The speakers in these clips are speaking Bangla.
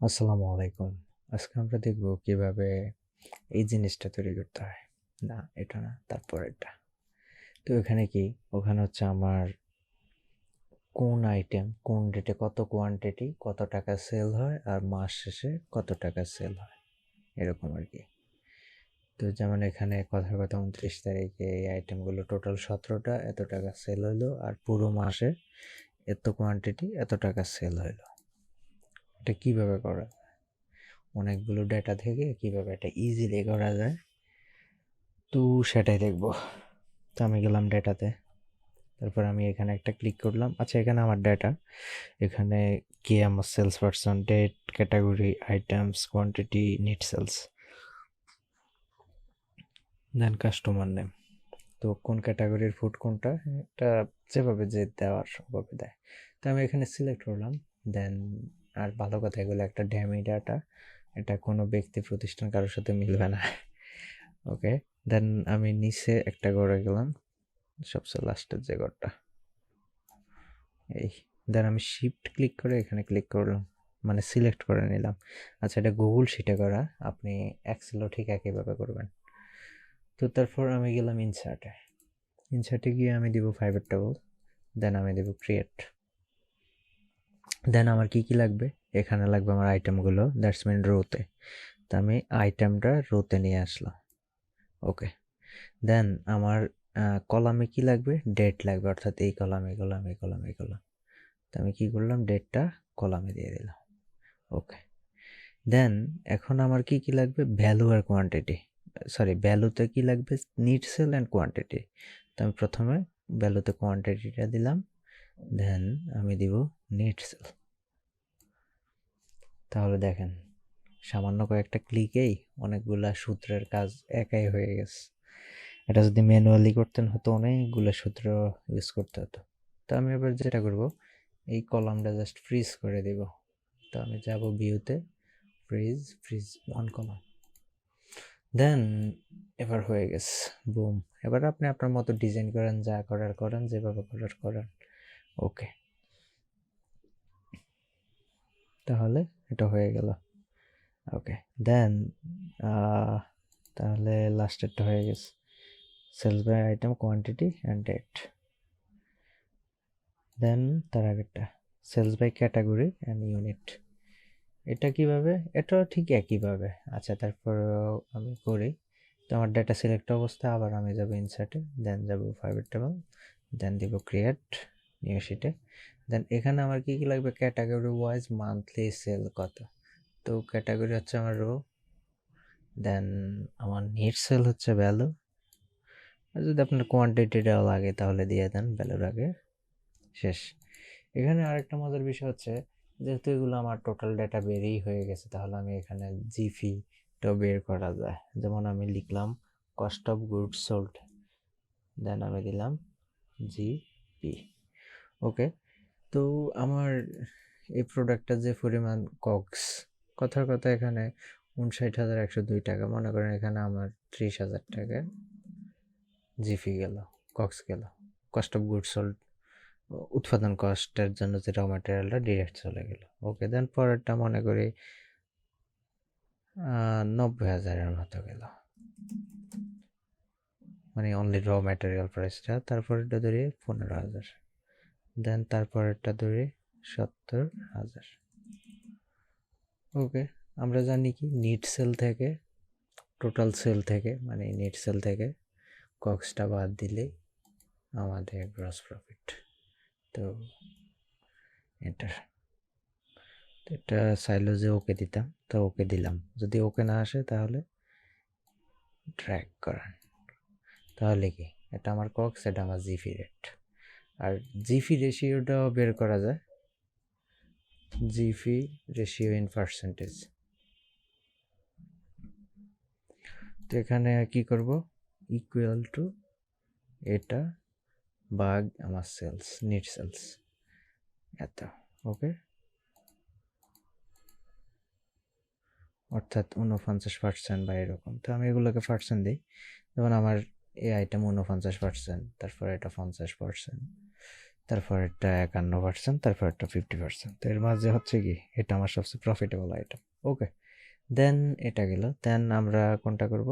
আসসালামু আলাইকুম। আজকে আমরা দেখব কিভাবে এই জিনিসটা তৈরি করতে হয়। না, এটা না, তারপরেরটা। তো এখানে কি? ওখানে হচ্ছে আমার কোন আইটেম, কোন ডেটে কত কোয়ান্টিটি, কত টাকা সেল হয় আর মাস শেষে কত টাকা সেল হয়। এরকম আরকি। তো যেমন এখানে কথার কথা ২৯ তারিখে এই আইটেমগুলো টোটাল ১৭টা, এত টাকা সেল হইলো আর পুরো মাসে এত কোয়ান্টিটি, এত টাকা সেল হইলো। এটা কিভাবে করা? অনেকগুলো ডেটা থেকে কিভাবে এটা ইজিলি করা যায়, তো সেটাই দেখব। তো আমি গেলাম ডেটাতে, তারপর আমি এখানে একটা ক্লিক করলাম। আচ্ছা, এখানে আমার ডেটা, এখানে কে আমার salesperson, date, category, items, quantity, net sales, then customer name. তো কোন ক্যাটাগরির ফুড কোনটা, এটা যেভাবে যে দেওয়ার ওভাবে দেয়। তো আমি এখানে সিলেক্ট করলাম। দেন আর ভালো কথা, এগুলো একটা ড্যামি ডাটা, এটা কোনো ব্যক্তি প্রতিষ্ঠান কারোর সাথে মিলবে না। ওকে, দেন আমি নিচে একটা ঘরে গেলাম, সবচেয়ে লাস্টের যে ঘরটা, এই। দেন আমি শিফট ক্লিক করে এখানে ক্লিক করলাম, মানে সিলেক্ট করে নিলাম। আচ্ছা, এটা গুগল শিটে করা, আপনি এক্সেলও ঠিক একইভাবে করবেন। তো তারপর আমি গেলাম ইনসার্টে। ইনসার্টে গিয়ে আমি দিব ফাইবার টেবল, দেন আমি দেব ক্রিয়েট। দেন আমার কি কি লাগবে? এখানে লাগবে আমার আইটেমগুলো, দ্যাটস মিন রোতে। তো আমি আইটেমটা রোতে নিয়ে আসলাম। ওকে, দেন আমার কলামে কি লাগবে? ডেট লাগবে, অর্থাৎ এই কলাম, এই কলাম, এই কলাম, এই কলাম। তো আমি কি করলাম? ডেটটা কলামে দিয়ে দিলাম। ওকে, দেন এখন আমার কি কি লাগবে? ভ্যালু আর কোয়ান্টিটি। সরি, ভ্যালুতে কি লাগবে? Need sale and quantity. তো আমি প্রথমে ভ্যালুতে কোয়ান্টিটিটা দিলাম, দেন আমি দিব নিড সেল। তাহলে দেখেন, সামান্য কয়েকটা ক্লিকেই অনেকগুলা সূত্রের কাজ একাই হয়ে গেছে। এটা যদি ম্যানুয়ালি করতেন হতো অনেকগুলো সূত্র ইউজ করতে হতো। তো আমি এবার যেটা করব, এই কলামটা জাস্ট ফ্রিজ করে দিব। তো আমি যাব ভিউতে, ফ্রিজ অন কলাম। দেন এবার হয়ে গেছে, বুম। এবার আপনি আপনার মতো ডিজাইন করেন, যা করার করেন, যেভাবে করার করেন। ওকে, তাহলে এটা হয়ে গেল। ওকে, দেন তাহলে লাস্টেরটা হয়ে গেছে, sales by item, quantity and date. Then তার আগেরটা, sales by category and unit. এটা কিভাবে? এটাও ঠিক একইভাবে। আচ্ছা, তারপর আমি করি। তো আমার ডাটা সিলেক্ট অবস্থা, আবার আমি যাব ইনসার্টে, দেন যাব ফাইবার টেবল, দেন দিব ক্রিয়েট নিউ শিটে। দেন এখানে আমার কি কি লাগবে? ক্যাটাগরি ওয়াইজ মান্থলি সেল কত। তো ক্যাটাগরি হচ্ছে আমার রো, দেন আমার নিট সেল হচ্ছে ভ্যালু। আর যদি আপনার কোয়ান্টিটিটাও লাগে তাহলে দিয়ে দেন ভ্যালুর আগে, শেষ। এখানে আরেকটা মজার বিষয় হচ্ছে, যেহেতু এগুলো আমার টোটাল ডেটা বেরই হয়ে গেছে, তাহলে আমি এখানে জিফিটাও বের করা যায়। যেমন আমি লিখলাম কস্ট অফ গুডস সোল্ড, দেন আমি দিলাম জিপি। ওকে, তো আমার এই প্রোডাক্টটার যে পরিমাণ কক্স, কথার কথা এখানে ৫৯,১০২ টাকা, মনে করেন এখানে আমার ৩০,০০০ টাকা জিপি গেল, কক্স গেল, কস্ট অফ গুডস সোল্ড, উৎপাদন কস্টের জন্য যে র ম্যাটেরিয়ালটা ডিরেক্ট চলে গেল। ওকে, দেন পরেরটা মনে করি ৯০,০০০-এর মতো গেল, মানে অনলি র ম্যাটেরিয়াল প্রাইসটা। তারপরেরটা ধরি ১৫,০০০, দেন তারপরেরটা ধরি ৭০,০০০। ওকে, আমরা জানি কি নিট সেল থেকে, টোটাল সেল থেকে, মানে নিট সেল থেকে কক্সটা বাদ দিলেই আমাদের গ্রস প্রফিট। তো এন্টার। এটা চাইলো যে ওকে দিতাম, তো ওকে দিলাম। যদি ওকে না আসে তাহলে ড্র্যাগ করেন, তাহলে কি এটা আমার কক্স, এটা আমার জিফি রেট। আর জিফি রেশিওটাও বের করা যায়, জিফি রেশিও ইন পার্সেন্টেজ। তো এখানে কি করব? ইকুয়াল টু এটা ভাগ আমার সেলস, নিট সেলস এত। ওকে, অর্থাৎ 49% বা এরকম। তো আমি এগুলোকে পার্সেন্ট দিই, যেমন আমার এই আইটেম 49%, তারপর এটা 50%, তারপর এটা 51%, তারপর এটা 50%। তো এর মাঝে হচ্ছে কি এটা আমার সবচেয়ে প্রফিটেবল আইটেম। ওকে, দেন এটা গেল। দেন আমরা কোনটা করব?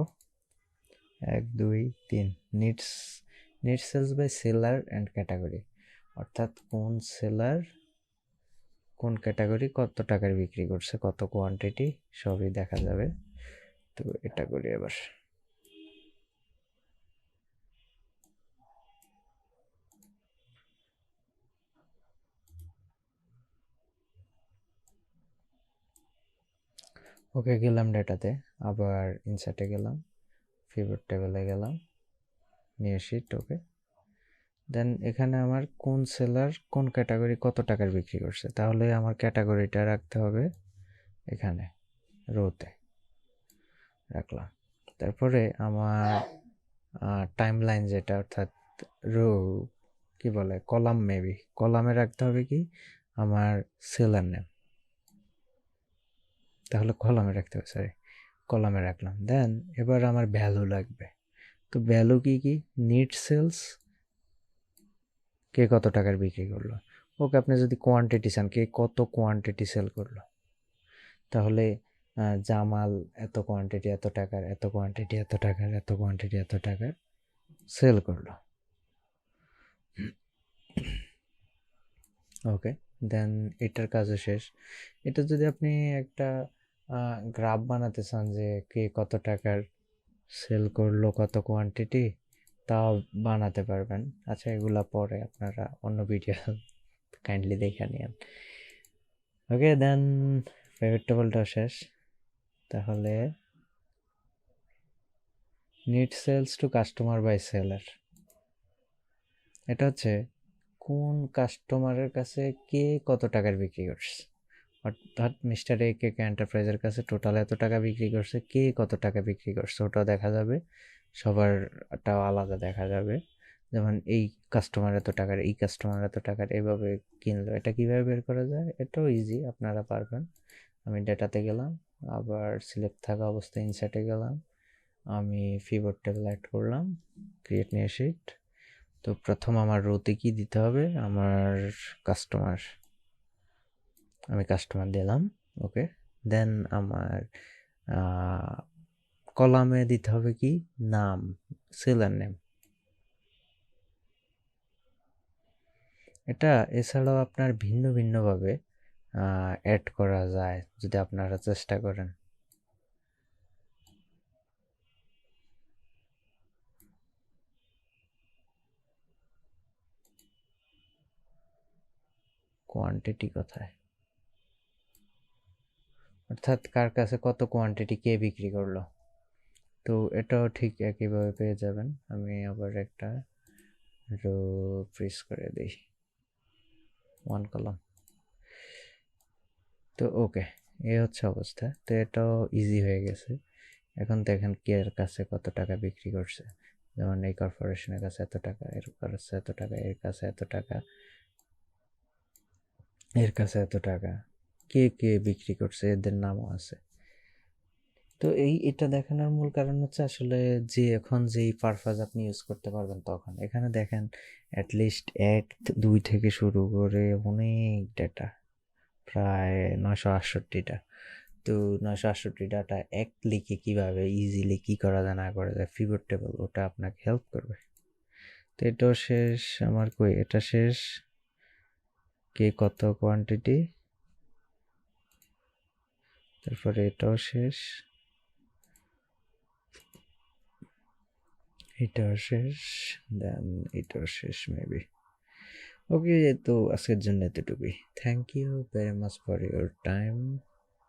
1 2 3 needs sales by seller and category, অর্থাৎ কোন সেলার কোন ক্যাটাগরি কত টাকার বিক্রি করছে, কত কোয়ান্টিটি সবই দেখা যাবে। তো এটা করি এবার। ওকে, গেলাম ডেটাতে, আবার ইনসার্টে গেলাম, পিভট টেবিলে গেলাম, নিউ শিট। ওকে, দেন এখানে আমার কোন সেলার কোন ক্যাটাগরি কত টাকার বিক্রি করছে, তাহলে আমার ক্যাটাগরিটা রাখতে হবে এখানে রোতে রাখলাম। তারপরে আমার টাইম লাইন যেটা, অর্থাৎ রো কি বলে, কলাম, মেবি কলামে রাখতে হবে কি আমার সেলার নেম, তাহলে কলামে রাখতে হবে, সরি কলামে রাখলাম। দেন এবার আমার ভ্যালু লাগবে। তো ভ্যালু কি কি? নিট সেলস, কে কত টাকার বিক্রি করলো। ওকে, আপনি যদি কোয়ান্টিটি চান, কে কত কোয়ান্টিটি সেল করলো, তাহলে জামাল এত কোয়ান্টিটি এত টাকার, এত কোয়ান্টিটি এত টাকার, এত কোয়ান্টিটি এত টাকার সেল করলো। ওকে, দেন এটার কাজও শেষ। এটা যদি আপনি একটা গ্রাফ বানাতে চান যে কে কত টাকার সেল করলো, কত কোয়ান্টিটি, তাও বানাতে পারবেন। আচ্ছা, এগুলা পরে আপনারা অন্য ভিডিও কাইন্ডলি দেখে নিন। ওকে, দেন প্রাইভেট টেবলটাও শেষ। তাহলে need sales to customer by seller, এটা হচ্ছে কোন কাস্টমারের কাছে কে কত টাকার বিক্রি করছে, অর্থাৎ মিস্টার এ কে এন্টারপ্রাইজের কাছে টোটাল এত টাকা বিক্রি করছে, কে কত টাকা বিক্রি করছে ওটাও দেখা যাবে, সবারটাও আলাদা দেখা যাবে। যেমন এই কাস্টমার এত টাকার, এই কাস্টমার এত টাকার, এভাবে কিনলো। এটা কিভাবে বের করা যায়? এটাও ইজি, আপনারা পারবেন। আমি ডেটাতে গেলাম, আবার সিলেক্ট থাকা অবস্থায় ইনসার্টে গেলাম, আমি পিভট টেবিল অ্যাড করলাম, ক্রিয়েট নিউ শিট। তো প্রথম আমার রোতে কি দিতে হবে? আমার কাস্টমার, আমি কাস্টমার দিলাম। ওকে, দেন আমার কলামে দিতে হবে কি নাম, সেলার নেম। এটা এছাড়াও আপনার ভিন্ন ভিন্নভাবে অ্যাড করা যায় যদি আপনারা চেষ্টা করেন। কোয়ান্টিটি কোথায়, অর্থাৎ কার কাছে কত কোয়ান্টিটি কে বিক্রি করলো। তো এটাও ঠিক একইভাবে পেয়ে যাবেন। আমি আবার একটা রো প্রেস করে দিই, ওয়ান কলাম। তো ওকে, এই হচ্ছে অবস্থা। তো এটাও ইজি হয়ে গেছে। এখন দেখেন কে এর কাছে কত টাকা বিক্রি করছে। যেমন এই কর্পোরেশনের কাছে এত টাকা, এর কাছে এত টাকা, এর কাছে এত টাকা, এর কাছে এত টাকা, কে কে বিক্রি করছে এদের নামও আছে। তো এটা দেখানোর মূল কারণ হচ্ছে আসলে যে এখন যেই পারপাস আপনি ইউজ করতে পারবেন তখন। এখানে দেখেন অ্যাটলিস্ট 1 2 থেকে শুরু করে অনেক ডেটা, প্রায় 968টা। তো 968 ডাটা এক ক্লিকে কীভাবে ইজিলি কী করা যায় না করা যায়, পিভট টেবল ওটা আপনাকে হেল্প করবে। তো এটাও শেষ আমার, কই এটা শেষ, কে কত কোয়ান্টিটি, তারপরে এটাও শেষ, এটাও শেষ, দেন এটাও শেষ মেবি। ওকে, তো আজকের জন্য এতটুকুই। Thank you very much for your time.